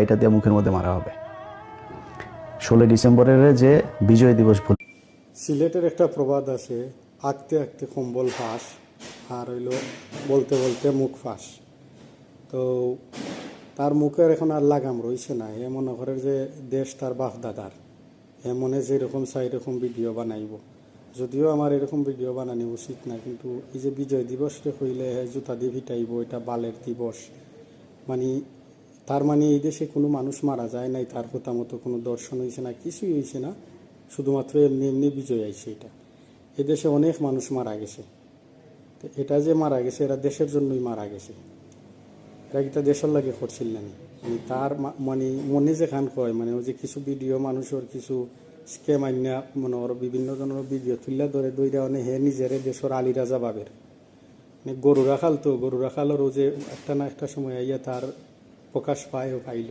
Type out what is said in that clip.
এটা দিয়ে মুখের মধ্যে মারা হবে। 16 ডিসেম্বরের যে বিজয় দিবস সিলেটের একটা প্রবাদ আছে, আঁকতে আঁকতে কম্বল ফাঁস আর হইল বলতে বলতে মুখ ফাঁস। তো তার মুখের এখন আর লাগাম রইছে না। এ মনে করে যে দেশ তার বাপ দাদার, মনে যেরকম চাই এরকম ভিডিও বানাইব। যদিও আমার এরকম ভিডিও বানানো উচিত না, কিন্তু এই যে বিজয় দিবসটা হইলে জুতা দিয়ে ভিটাইব, এটা বালের দিবস। মানে তার মানে এই দেশে কোনো মানুষ মারা যায় নাই, তার কথা মতো কোনো দর্শন হয়েছে না, কিছুই হয়েছে না, শুধুমাত্র এমনি এমনি বিজয় আইছে। এটা এদেশে অনেক মানুষ মারা গেছে। তো এটা যে মারা গেছে এরা দেশের জন্যই মারা গেছে, এরা কিতা দেশের লাগে করছিল না। তার মানে মনে যে খান কয়, মানে ওই যে কিছু ভিডিও মানুষের কিছু স্কেম আইনা মনে ওর বিভিন্ন ধরনের ভিডিও তুললা ধরে দইরা অনেক হে নিজের দেশের আলী রাজা বাবের মানে গরু রাখাল, তো গরু রাখালেরও যে একটা না একটা সময় আইয়া তার প্রকাশ পায় ও পাইল।